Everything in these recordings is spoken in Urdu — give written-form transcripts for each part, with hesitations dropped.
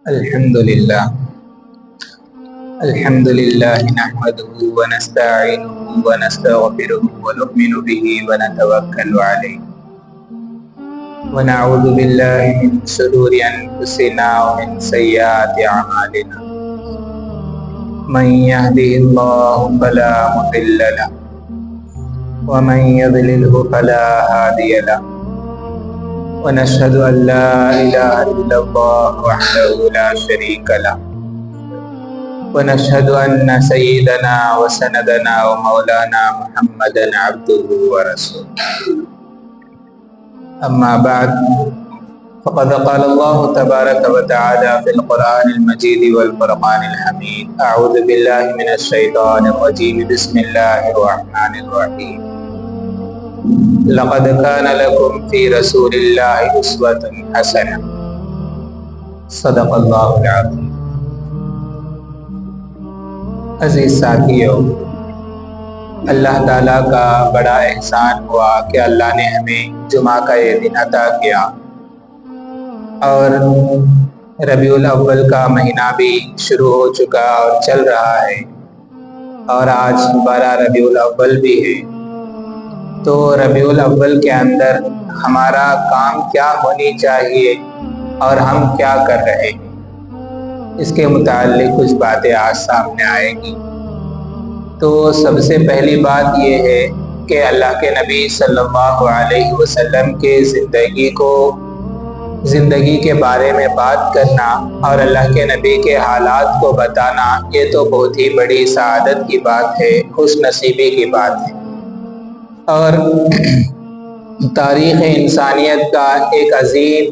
الحمد لله نحمده ونستعينه ونستغفره ونؤمن به ونتوكل عليه ونعوذ بالله من شرور أنفسنا ومن سيئات أعمالنا من يهده الله فلا مضل له ومن يضلله فلا هادي له ونشهد أن لا إله إلا الله وحده لا شريك له ونشهد أن سيدنا وسندنا ومولانا محمدا عبده ورسوله أما بعد فقد قال الله تبارك وتعالى في القرآن المجيد والفرقان الحميد أعوذ بالله من الشيطان الرجيم بسم الله الرحمن الرحيم لقد كان لكم في رسول الله أسوة حسنة صدق اللہ العظیم۔ عزیز ساتھیو، اللہ تعالیٰ کا بڑا احسان ہوا کہ اللہ نے ہمیں جمعہ کا یہ دن عطا کیا اور ربیع الاول کا مہینہ بھی شروع ہو چکا اور چل رہا ہے اور آج 12 ربیع الاول بھی ہے۔ تو ربیع الاول کے اندر ہمارا کام کیا ہونی چاہیے اور ہم کیا کر رہے ہیں، اس کے متعلق کچھ باتیں آج سامنے آئیں گی۔ تو سب سے پہلی بات یہ ہے کہ اللہ کے نبی صلی اللہ علیہ وسلم کے زندگی کے بارے میں بات کرنا اور اللہ کے نبی کے حالات کو بتانا، یہ تو بہت ہی بڑی سعادت کی بات ہے، خوش نصیبی کی بات ہے اور تاریخ انسانیت کا ایک عظیم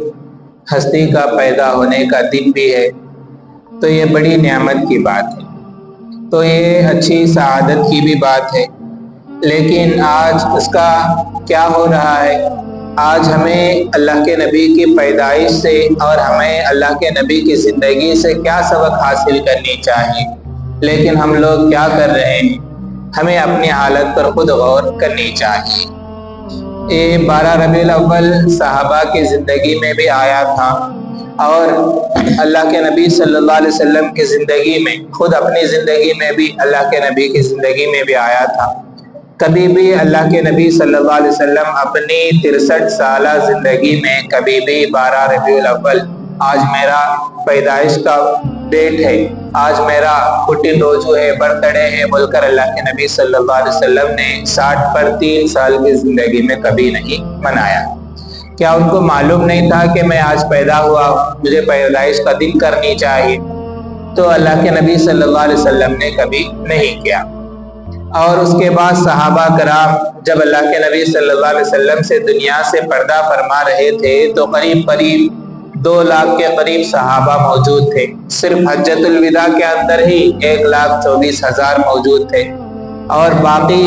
ہستی کا پیدا ہونے کا دن بھی ہے، تو یہ بڑی نعمت کی بات ہے، تو یہ اچھی سعادت کی بھی بات ہے۔ لیکن آج اس کا کیا ہو رہا ہے؟ آج ہمیں اللہ کے نبی کی پیدائش سے اور ہمیں اللہ کے نبی کی زندگی سے کیا سبق حاصل کرنی چاہیے، لیکن ہم لوگ کیا کر رہے ہیں؟ ہمیں اپنی حالت پر خود غور کرنی چاہیے۔ یہ 12 ربیع الاول صحابہ کی زندگی میں بھی آیا تھا اور اللہ کے نبی صلی اللہ علیہ وسلم کی زندگی میں، خود اپنی زندگی میں بھی اللہ کے نبی کی زندگی میں بھی آیا تھا۔ کبھی بھی اللہ کے نبی صلی اللہ علیہ وسلم اپنی 63 سالہ زندگی میں کبھی بھی 12 ربیع الاول، آج میرا پیدائش کا ڈیٹ ہے، آج میرا 14 روزو ہے، برتھ ڈے ہے بول کر اللہ کے نبی صلی اللہ علیہ وسلم نے 60 پر 3 سال کی زندگی میں کبھی نہیں منایا۔ کیا ان کو معلوم نہیں تھا کہ میں آج پیدا ہوا، مجھے پیدائش کا دن کرنی چاہیے؟ تو اللہ کے نبی صلی اللہ علیہ وسلم نے کبھی نہیں کیا۔ اور اس کے بعد صحابہ کرام جب اللہ کے نبی صلی اللہ علیہ وسلم سے دنیا سے پردہ فرما رہے تھے تو قریب 2 لاکھ کے قریب صحابہ موجود تھے۔ صرف حجۃ الوداع کے اندر ہی 1,24,000 موجود تھے اور باقی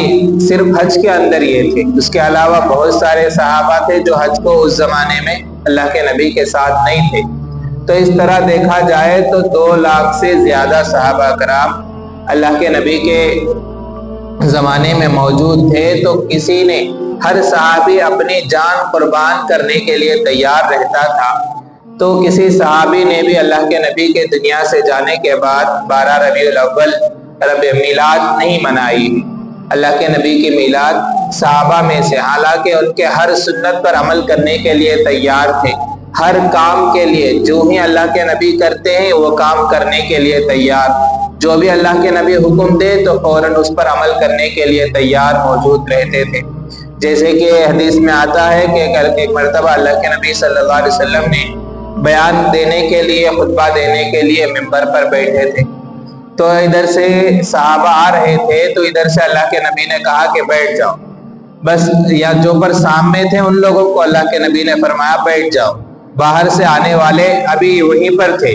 صرف حج کے اندر یہ تھے۔ اس کے علاوہ بہت سارے صحابہ تھے جو حج کو اس زمانے میں اللہ کے نبی کے ساتھ نہیں تھے۔ تو اس طرح دیکھا جائے تو 2 لاکھ سے زیادہ صحابہ کرام اللہ کے نبی کے زمانے میں موجود تھے، تو کسی نے، ہر صحابی اپنی جان قربان کرنے کے لیے تیار رہتا تھا۔ تو کسی صحابی نے بھی اللہ کے نبی کے دنیا سے جانے کے بعد 12 ربیع الاول میلاد نہیں منائی۔ اللہ کے نبی کی میلاد صحابہ میں سے، حالانکہ ان کے ہر سنت پر عمل کرنے کے لیے تیار تھے، ہر کام کے لیے جو ہی اللہ کے نبی کرتے ہیں وہ کام کرنے کے لیے تیار، جو بھی اللہ کے نبی حکم دے تو فوراً اس پر عمل کرنے کے لیے تیار موجود رہتے تھے۔ جیسے کہ حدیث میں آتا ہے کہ ایک مرتبہ اللہ کے نبی صلی اللہ علیہ وسلم نے بیان دینے کے لیے، خطبہ دینے کے لیے ممبر پر بیٹھے تھے، تو ادھر سے صحابہ آ رہے تھے تو ادھر سے اللہ کے نبی نے کہا کہ بیٹھ جاؤ، بس یا جو پر سامنے تھے ان لوگوں کو اللہ کے نبی نے فرمایا بیٹھ جاؤ، باہر سے آنے والے ابھی وہیں پر تھے۔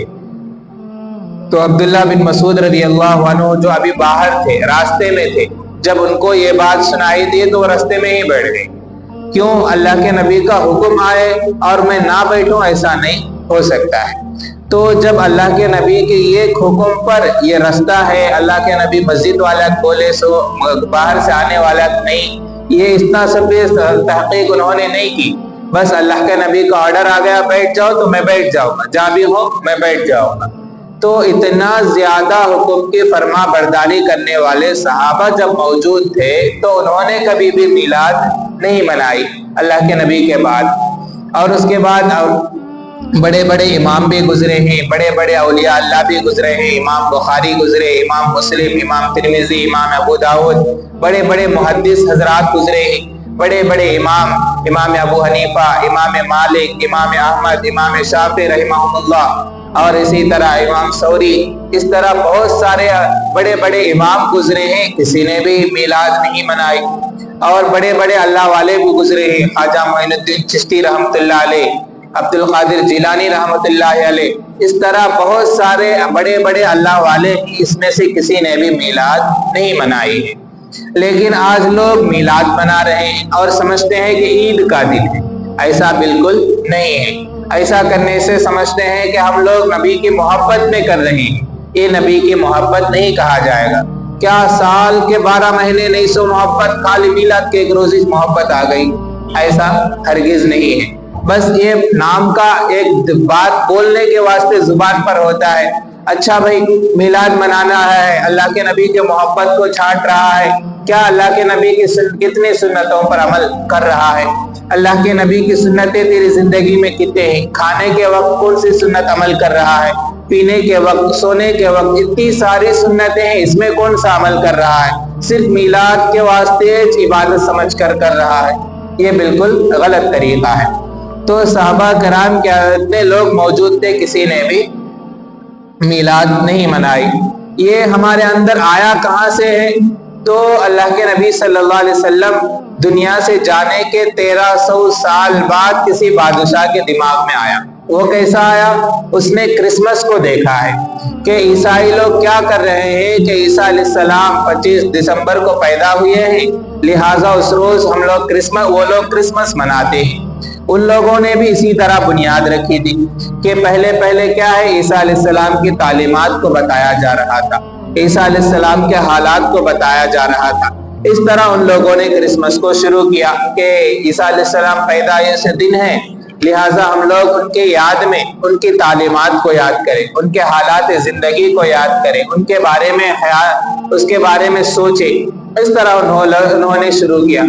تو عبداللہ بن مسعود رضی اللہ عنہ جو ابھی باہر تھے، راستے میں تھے، جب ان کو یہ بات سنائی دی تو وہ راستے میں ہی بیٹھ گئے۔ کیوں؟ اللہ کے نبی کا حکم آئے اور میں نہ بیٹھوں، ایسا نہیں ہو سکتا ہے۔ تو جب اللہ کے نبی کے یہ حکم پر یہ راستہ ہے، اللہ کے نبی مسجد والا بولے سو باہر سے آنے والا نہیں، یہ اتنا سب تحقیق انہوں نے نہیں کی، بس اللہ کے نبی کا آرڈر آ گیا بیٹھ جاؤ تو میں بیٹھ جاؤں گا، جہاں بھی ہو میں بیٹھ جاؤں گا۔ تو اتنا زیادہ حکم کی فرما برداری کرنے والے صحابہ جب موجود تھے تو انہوں نے کبھی بھی میلاد نہیں منائی اللہ کے نبی کے بعد۔ اور اس کے بعد بڑے بڑے امام بھی گزرے ہیں، بڑے بڑے اولیاء اللہ بھی گزرے ہیں، امام بخاری گزرے، امام مسلم، امام ترمذی، امام ابو داؤد، بڑے بڑے محدث حضرات گزرے ہیں، بڑے بڑے امام ابو حنیفہ، امام مالک، امام احمد، امام شافعی رحمہم اللہ، اور اسی طرح امام ثوری، اس طرح بہت سارے بڑے بڑے امام گزرے ہیں، کسی نے بھی میلاد نہیں منائی۔ اور بڑے بڑے اللہ والے بھی گزرے ہیں، خواجہ معین الدین چشتی رحمۃ اللہ علیہ، عبد القادر جیلانی رحمۃ اللہ علیہ، اس طرح بہت سارے بڑے بڑے اللہ والے، اس میں سے کسی نے بھی میلاد نہیں منائی ہے۔ لیکن آج لوگ میلاد منا رہے ہیں اور سمجھتے ہیں کہ عید کا دن ہے، ایسا بالکل نہیں ہے۔ ایسا کرنے سے سمجھتے ہیں کہ ہم لوگ نبی کی محبت میں کر رہے ہیں، یہ نبی کی محبت نہیں کہا جائے گا۔ کیا سال کے 12 مہینے نہیں سو محبت، خالی میلاد کے ایک روز محبت آ گئی؟ ایسا ہرگز نہیں ہے۔ بس یہ نام کا ایک بات بولنے کے واسطے زبان پر ہوتا ہے، اچھا بھائی میلاد منانا ہے، اللہ کے نبی کے محبت کو چھانٹ رہا ہے، کیا اللہ کے نبی کی کتنے سنتوں پر عمل کر رہا ہے؟ اللہ کے نبی کی سنتیں تیری زندگی میں کتنے ہیں؟ کھانے کے وقت کون سی سنت عمل کر رہا ہے؟ پینے کے وقت، سونے کے وقت، اتنی ساری سنتیں ہیں، اس میں کون سا عمل کر رہا ہے؟ صرف میلاد کے واسطے عبادت سمجھ کر رہا ہے، یہ بالکل غلط طریقہ ہے۔ تو صحابہ کرام کے اتنے لوگ موجود تھے، کسی نے بھی میلاد نہیں منائی۔ یہ ہمارے اندر آیا کہاں سے ہے؟ تو اللہ کے نبی صلی اللہ علیہ وسلم دنیا سے جانے کے 1300 سال بعد کسی بادشاہ کے دماغ میں آیا۔ وہ کیسا آیا؟ اس نے کرسمس کو دیکھا ہے کہ عیسائی لوگ کیا کر رہے ہیں کہ عیسیٰ علیہ السلام 25 دسمبر کو پیدا ہوئے ہیں، لہٰذا اس روز وہ لوگ کرسمس مناتے ہیں۔ ان لوگوں نے بھی اسی طرح بنیاد رکھی تھی کہ پہلے کیا ہے، عیسیٰ علیہ السلام کی تعلیمات کو بتایا جا رہا تھا، عیسیٰ علیہ السلام کے حالات کو بتایا جا رہا تھا۔ اس طرح ان لوگوں نے کرسمس کو شروع کیا کہ عیسیٰ علیہ السلام پیدائش دن ہے، لہٰذا ہم لوگ ان کے یاد میں ان کی تعلیمات کو یاد کریں، ان کے حالات زندگی کو یاد کریں، ان کے بارے میں اس کے بارے میں سوچیں۔ اس طرح انہوں نے شروع کیا۔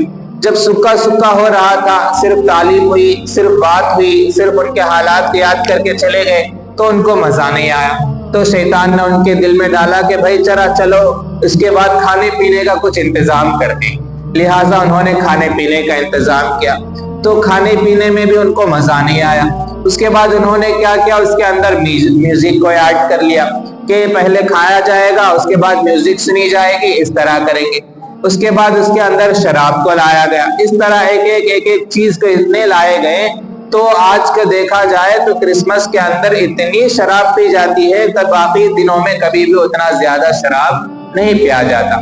جب سکا ہو رہا تھا، صرف تعلیم ہوئی، صرف بات ہوئی، صرف ان کے حالات کو یاد کر کے چلے گئے تو ان کو مزہ نہیں آیا۔ تو شیطان نے ان کے دل میں ڈالا کہ بھائی چلو اس کے بعد کھانے پینے کا کچھ انتظام کرتے ہیں، لہٰذا انہوں نے کھانے پینے کا انتظام کیا۔ تو کھانے پینے میں بھی ان کو مزہ نہیں آیا۔ اس کے بعد انہوں نے کیا کیا، اس کے اندر میوزک کو ایڈ کر لیا کہ پہلے کھایا جائے گا، اس کے بعد میوزک سنی جائے گی، اس طرح کریں گے۔ اس کے بعد اس کے اندر شراب کو لایا گیا۔ اس طرح ایک چیز کو اتنے لائے گئے، تو آج کا دیکھا جائے تو کرسمس کے اندر اتنی شراب پی جاتی ہے کہ باقی دنوں میں کبھی بھی اتنا زیادہ شراب نہیں پیا جاتا۔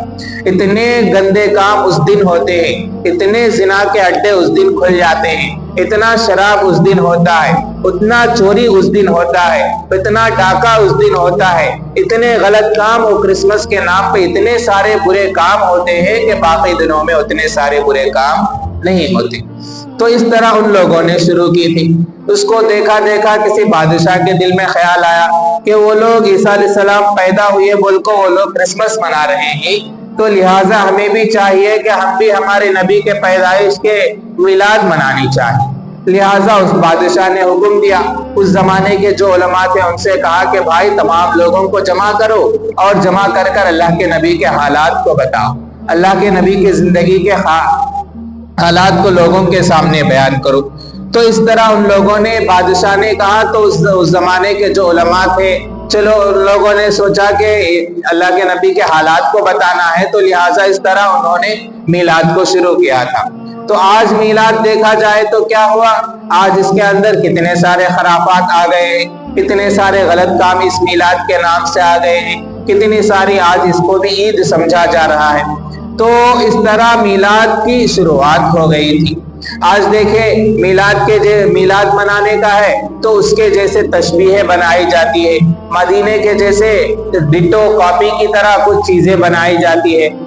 اتنے گندے کام اس دن ہوتے ہیں، اتنے زنا کے اڈے اس دن کھل جاتے ہیں، اتنا شراب اس دن ہوتا ہے، اتنا چوری اس دن ہوتا ہے، اتنا ڈاکہ اس دن ہوتا ہے، اتنے غلط کام اور کرسمس کے نام پہ اتنے سارے برے کام ہوتے ہیں کہ باقی دنوں میں اتنے سارے برے کام نہیں ہوتے۔ تو اس طرح ان لوگوں نے شروع کی تھی۔ اس کو دیکھا کسی بادشاہ کے دل میں خیال آیا کہ وہ لوگ عیسیٰ علیہ السلام پیدا ہوئے بول کو وہ لوگ کرسمس منا رہے ہیں، تو لہٰذا ہمیں بھی چاہیے کہ ہم بھی ہمارے نبی کے پیدائش کے میلاد منانی چاہیے۔ لہٰذا اس بادشاہ نے حکم دیا، اس زمانے کے جو علماء تھے ان سے کہا کہ بھائی تمام لوگوں کو جمع کرو اور جمع کر اللہ کے نبی کے حالات کو بتاؤ، اللہ کے نبی کی زندگی کے حالات کو لوگوں کے سامنے بیان کرو۔ تو اس طرح ان لوگوں نے، بادشاہ نے کہا تو اس زمانے کے جو علماء تھے، چلو ان لوگوں نے سوچا کہ اللہ کے نبی کے حالات کو بتانا ہے، تو لہٰذا اس طرح انہوں نے میلاد کو شروع کیا تھا۔ تو آج میلاد دیکھا جائے تو کیا ہوا، آج اس کے اندر کتنے سارے خرافات آ گئے ہیں، کتنے سارے غلط کام اس میلاد کے نام سے آ گئے ہیں، کتنی ساری آج اس کو بھی عید سمجھا جا رہا ہے۔ تو اس طرح میلاد کی شروعات ہو گئی تھی۔ آج دیکھیں میلاد منانے کا ہے تو اس کے جیسے تشبیہیں بنائی جاتی ہے، مدینے کے جیسے ڈٹو کاپی کی طرح کچھ چیزیں بنائی جاتی ہے،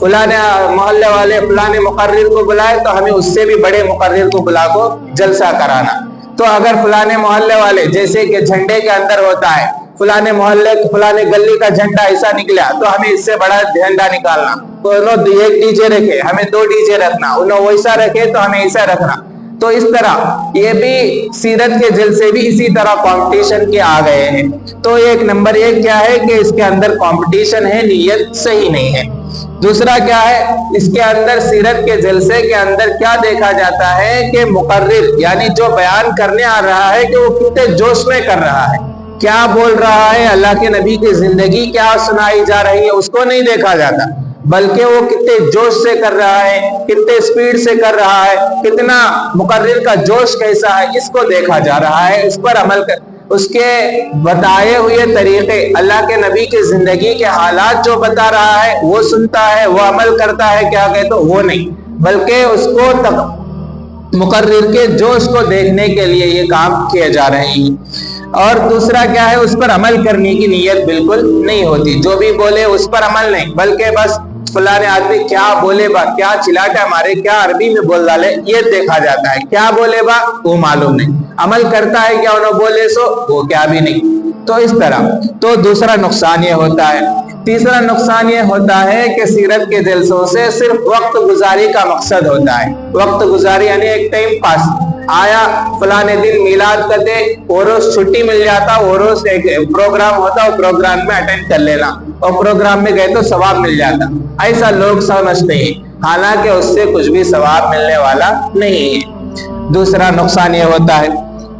فلانے محلے والے فلانے مقرر کو بلائے تو ہمیں اس سے بھی بڑے مقرر کو بلا کو جلسہ کرانا. تو اگر فلانے محلے والے جیسے کہ جھنڈے کے اندر ہوتا ہے فلانے محلے فلانے گلی کا جھنڈا ایسا نکلا تو ہمیں اس سے بڑا جھنڈا نکالنا. انہوں ایک ڈی جے رکھے ہمیں 2 ڈی جے رکھنا, انہوں ویسا رکھے تو ہمیں ایسا رکھنا. تو اس طرح یہ بھی سیرت کے جلسے بھی اسی طرح کمپٹیشن کے آ گئے ہیں. تو ایک نمبر 1 کیا ہے کہ اس کے اندر کمپٹیشن ہے, نیت صحیح نہیں ہے. دوسرا کیا ہے, اس کے اندر سیرت کے جلسے کے اندر کیا دیکھا جاتا ہے کہ مقرر یعنی جو بیان کرنے آ رہا ہے کہ وہ کتنے جوش میں کر رہا ہے, کیا بول رہا ہے, اللہ کے نبی کی زندگی کیا سنائی جا رہی ہے, اس کو نہیں دیکھا جاتا, بلکہ وہ کتنے جوش سے کر رہا ہے, کتنے سپیڈ سے کر رہا ہے, کتنا مقرر کا جوش کیسا ہے, اس کو دیکھا جا رہا ہے. اس پر عمل کر اس کے بتائے ہوئے طریقے اللہ کے نبی کی زندگی کے حالات جو بتا رہا ہے وہ سنتا ہے, وہ عمل کرتا ہے, کیا کہتے وہ نہیں, بلکہ اس کو مقرر کے جوش کو دیکھنے کے لیے یہ کام کیے جا رہے ہیں. اور دوسرا کیا ہے, اس پر عمل کرنے کی نیت بالکل نہیں ہوتی, جو بھی بولے اس پر عمل نہیں, بلکہ بس فلانے آدمی کیا بولے با, کیا چلاٹا مارے, کیا عربی میں بول ڈالے, یہ دیکھا جاتا ہے. کیا بولے با وہ معلوم نہیں, عمل کرتا ہے کیا انہوں بولے سو وہ کیا بھی نہیں. تو اس طرح تو دوسرا نقصان یہ ہوتا ہے. تیسرا نقصان یہ ہوتا ہے کہ سیرت کے جلسوں سے صرف وقت گزاری کا مقصد ہوتا ہے. وقت گزاری یعنی ایک ٹائم پاس, آیا فلانے دن میلاد کا دے, وہ روز چھٹی مل جاتا, وہ روز ایک پروگرام ہوتا, وہ پروگرام میں اٹینڈ کر لینا, اور پروگرام میں گئے تو ثواب مل جاتا. ایسا لوگ سمجھتے ہیں, حالانکہ اس سے کچھ بھی ثواب ملنے والا نہیں ہے. دوسرا نقصان یہ ہوتا ہے.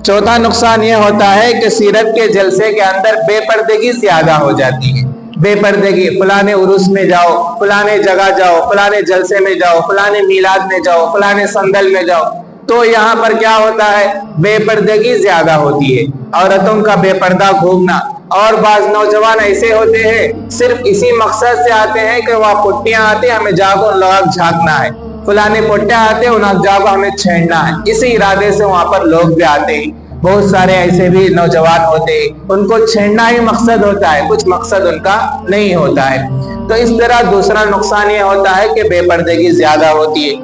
چوتھا نقصان یہ ہوتا ہے کہ سیرت کے جلسے کے اندر بے پردگی زیادہ ہو جاتی ہے. بے پردگی, فلانے عرس میں جاؤ, فلانے جگہ جاؤ, فلانے جلسے میں جاؤ, فلانے میلاد میں جاؤ, فلانے سندل میں جاؤ, تو یہاں پر کیا ہوتا ہے, بے پردگی زیادہ ہوتی ہے, عورتوں کا بے پردہ گھومنا. اور بعض نوجوان ایسے ہوتے ہیں صرف اسی مقصد سے آتے ہیں کہ وہاں پٹیاں آتے ہمیں جاگو لوگ جھانکنا ہے, فلانے پٹیاں آتے انہیں جاگو ہمیں چھیڑنا ہے, اسی ارادے سے وہاں پر لوگ بھی آتے ہیں. بہت سارے ایسے بھی نوجوان ہوتے ہیں, ان کو چھیڑنا ہی مقصد ہوتا ہے, کچھ مقصد ان کا نہیں ہوتا ہے. تو اس طرح دوسرا نقصان یہ ہوتا ہے کہ بے پردگی زیادہ ہوتی ہے.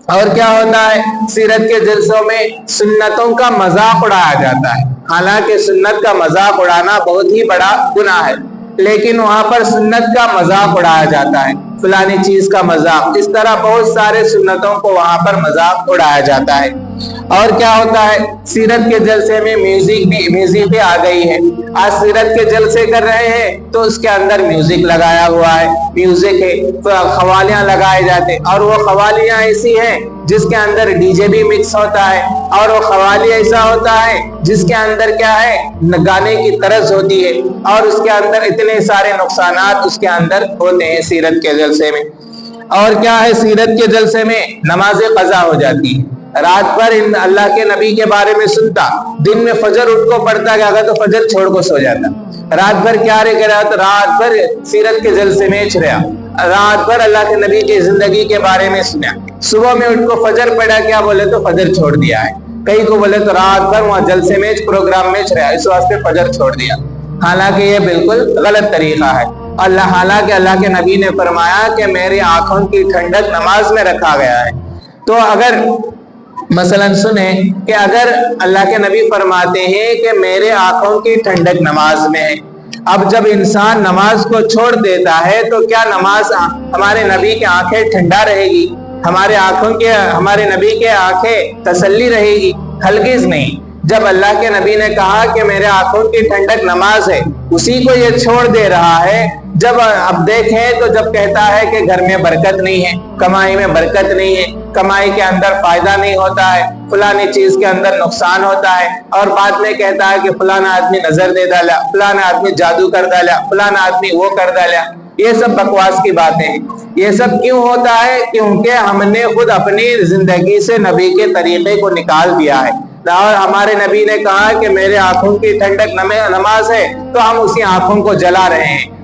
اور کیا ہوتا ہے, سیرت کے جلسوں میں سنتوں کا مذاق اڑایا جاتا ہے. حالانکہ سنت کا مذاق اڑانا بہت ہی بڑا گناہ ہے, لیکن وہاں پر سنت کا مذاق اڑایا جاتا ہے, فلانی چیز کا مذاق. اس طرح بہت سارے سنتوں کو وہاں پر مذاق اڑایا جاتا ہے. اور کیا ہوتا ہے, سیرت کے جلسے میں میوزک بھی آ گئی ہے. آج سیرت کے جلسے کر رہے ہیں تو اس کے اندر میوزک لگایا ہوا ہے, میوزک ہے, قوالیاں لگائے جاتے, اور وہ قوالیاں ایسی ہیں جس کے اندر ڈی جے بھی مکس ہوتا ہے, اور وہ قوالی ایسا ہوتا ہے جس کے اندر کیا ہے, گانے کی طرز ہوتی ہے, اور اس کے اندر اتنے سارے نقصانات اس کے اندر ہوتے ہیں سیرت کے جلسے میں. اور کیا ہے, سیرت کے جلسے میں نماز قضا ہو جاتی ہے. رات بھر اللہ کے نبی کے بارے میں سنتا, دن میں فجر اٹھ کو پڑھتا, کیا تو فجر چھوڑ کو سو جاتا. رات بھر کیا رہا, تو رات بھر سیرت کے جلسے میں رہا, رات بھر اللہ کے نبی کی زندگی کے بارے میں سنا, صبح میں اٹھ کو فجر پڑھا, کیا بولے تو فجر چھوڑ دیا ہے. کئی کو بولے تو رات بھر وہاں جلسے میں پروگرام میں رہا, اس واسطے فجر چھوڑ دیا. حالانکہ یہ بالکل غلط طریقہ ہے. حالانکہ اللہ کے نبی نے فرمایا کہ میری آنکھوں کی ٹھنڈک نماز میں رکھا گیا ہے. تو اگر مثلا سنیں کہ اگر اللہ کے نبی فرماتے ہیں کہ میرے آنکھوں کی ٹھنڈک نماز میں ہے, اب جب انسان نماز کو چھوڑ دیتا ہے تو کیا نماز ہمارے نبی کی آنکھیں ٹھنڈا رہے گی, ہمارے نبی کے آنکھیں تسلی رہے گی؟ ہرگز نہیں. جب اللہ کے نبی نے کہا کہ میرے آنکھوں کی ٹھنڈک نماز ہے, اسی کو یہ چھوڑ دے رہا ہے. جب اب دیکھیں تو جب کہتا ہے کہ گھر میں برکت نہیں ہے, کمائی میں برکت نہیں ہے, کمائی کے اندر فائدہ نہیں ہوتا ہے, فلانی چیز کے اندر نقصان ہوتا ہے, اور بعد میں کہتا ہے کہ فلانا آدمی نظر دے ڈالا, فلانا آدمی جادو کر ڈالا, فلانا آدمی وہ کر ڈالا. یہ سب بکواس کی باتیں ہیں. یہ سب کیوں ہوتا ہے؟ کیونکہ ہم نے خود اپنی زندگی سے نبی کے طریقے کو نکال دیا ہے. اور ہمارے نبی نے کہا کہ میرے آنکھوں کی ٹھنڈک نماز ہے, تو ہم اسی آنکھوں کو جلا رہے ہیں.